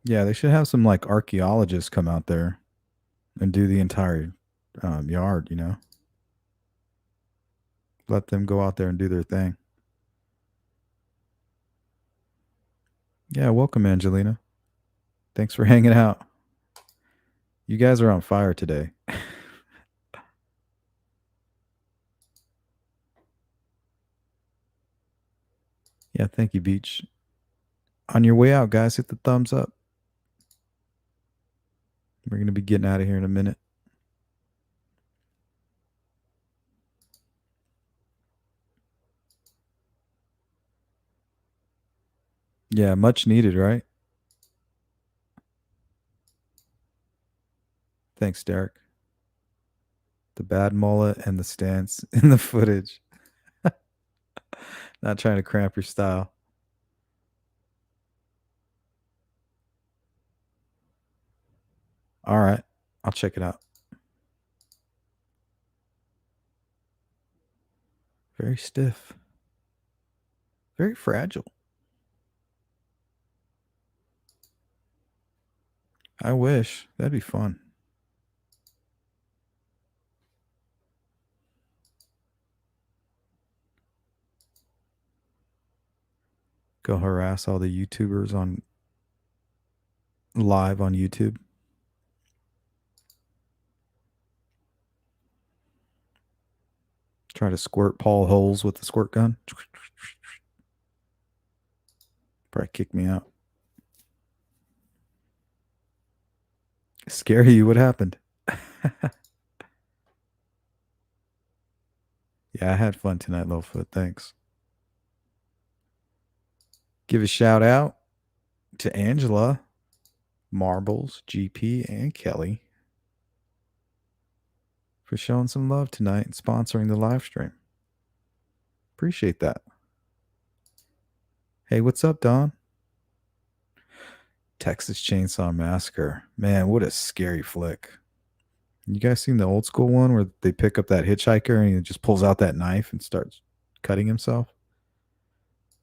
Yeah, they should have some like archaeologists come out there and do the entire yard, you know. Let them go out there and do their thing. Yeah, welcome, Angelina. Thanks for hanging out. You guys are on fire today. Yeah, thank you, Beach. On your way out, guys, hit the thumbs up. We're going to be getting out of here in a minute. Yeah, much needed, right? Thanks, Derek. The bad mullet and the stance in the footage. Not trying to cramp your style. All right. I'll check it out. Very stiff. Very fragile. I wish. That'd be fun. Go harass all the YouTubers on live on YouTube. Try to squirt Paul holes with the squirt gun. Probably kick me out. Scare you? What happened? Yeah, I had fun tonight, Littlefoot. Thanks. Give a shout out to Angela, Marbles, GP, and Kelly for showing some love tonight and sponsoring the live stream. Appreciate that. Hey, what's up, Don? Texas Chainsaw Massacre. Man, what a scary flick. You guys seen the old school one where they pick up that hitchhiker and he just pulls out that knife and starts cutting himself?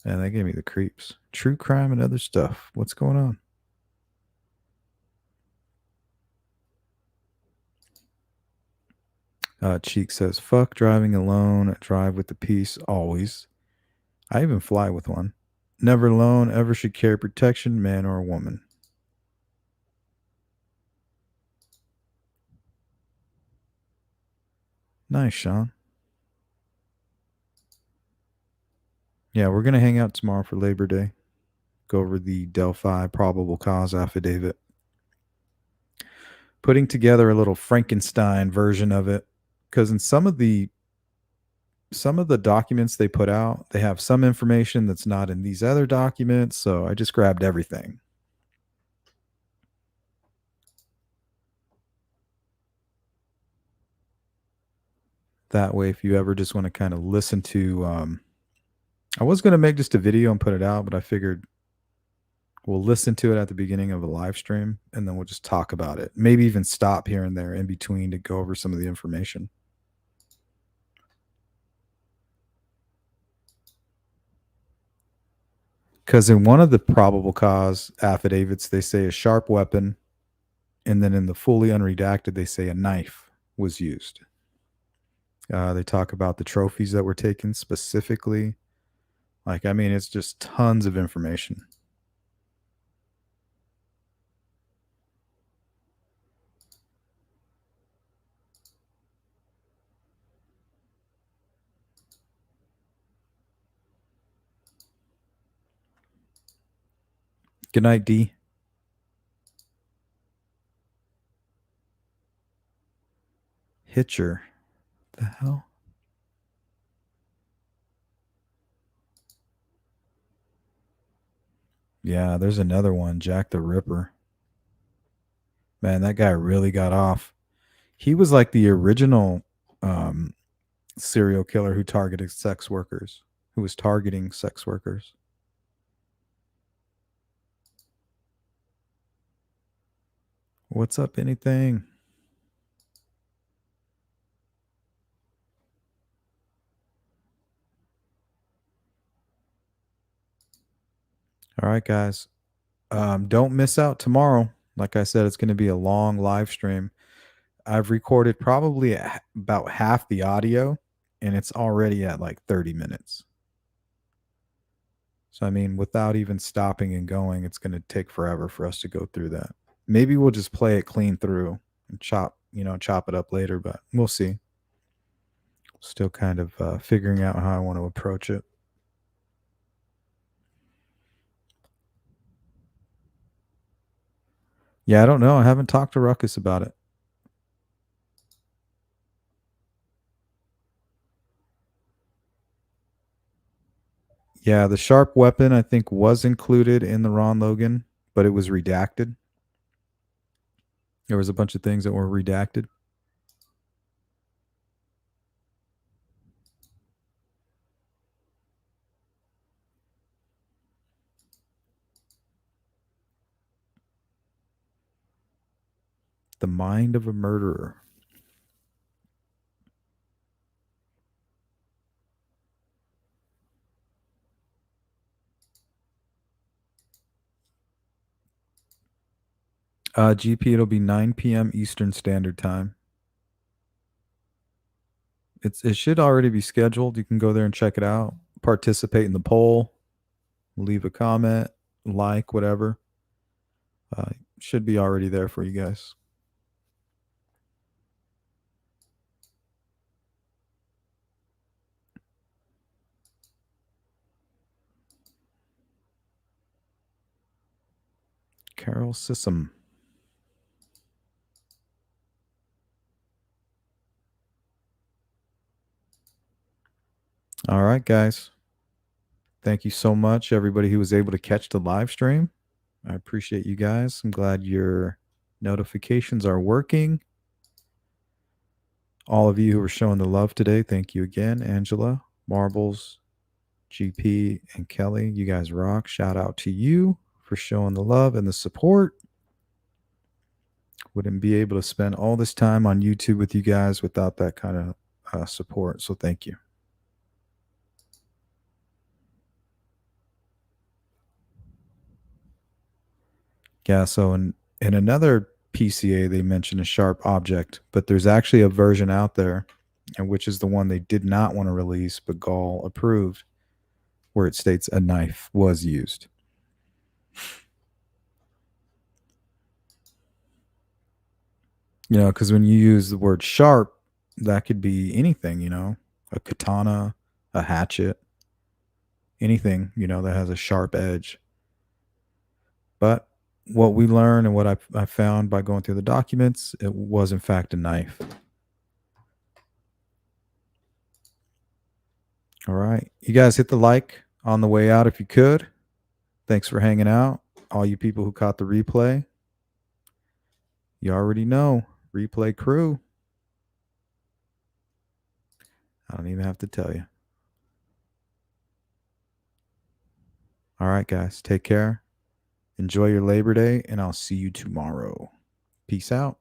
Man, that gave me the creeps. True crime and other stuff. What's going on? Cheek says, fuck driving alone. Drive with the peace always. I even fly with one. Never alone. Ever should carry protection, man or woman. Nice, Sean. Yeah, we're going to hang out tomorrow for Labor Day. Go over the Delphi probable cause affidavit. Putting together a little Frankenstein version of it. Because in some of the documents they put out, they have some information that's not in these other documents. So I just grabbed everything. That way, if you ever just want to kind of listen to, I was going to make just a video and put it out, but I figured we'll listen to it at the beginning of a live stream and then we'll just talk about it. Maybe even stop here and there in between to go over some of the information. Because in one of the probable cause affidavits, they say a sharp weapon. And then in the fully unredacted, they say a knife was used. They talk about the trophies that were taken specifically. Like, I mean, it's just tons of information. Good night, D. Hitcher. The hell? Yeah, there's another one, Jack the Ripper. Man, that guy really got off. He was like the original serial killer who targeted sex workers, who was targeting sex workers. What's up, anything? All right, guys. Don't miss out tomorrow. Like I said, it's going to be a long live stream. I've recorded probably about half the audio, and it's already at like 30 minutes. So, I mean, without even stopping and going, it's going to take forever for us to go through that. Maybe we'll just play it clean through and chop it up later, but we'll see. Still kind of figuring out how I want to approach it. Yeah, I don't know. I haven't talked to Ruckus about it. Yeah, the sharp weapon I think was included in the Ron Logan, but it was redacted. There was a bunch of things that were redacted. The mind of a murderer. GP, it'll be 9 p.m. Eastern Standard Time. It should already be scheduled. You can go there and check it out. Participate in the poll. Leave a comment, like, whatever. Should be already there for you guys. Carol Sissom. All right, guys. Thank you so much, everybody who was able to catch the live stream. I appreciate you guys. I'm glad your notifications are working. All of you who are showing the love today, thank you again. Angela, Marbles, GP, and Kelly. You guys rock. Shout out to you for showing the love and the support. Wouldn't be able to spend all this time on YouTube with you guys without that kind of support. So thank you. Yeah, so in another PCA, they mentioned a sharp object, but there's actually a version out there, and which is the one they did not want to release, but Gall approved, where it states a knife was used. You know, because when you use the word sharp, that could be anything, you know, a katana, a hatchet, anything, you know, that has a sharp edge. But what we learned and what I found by going through the documents, it was in fact a knife. All right. You guys hit the like on the way out if you could. Thanks for hanging out. All you people who caught the replay, you already know. Replay crew. I don't even have to tell you. All right, guys. Take care. Enjoy your Labor Day, and I'll see you tomorrow. Peace out.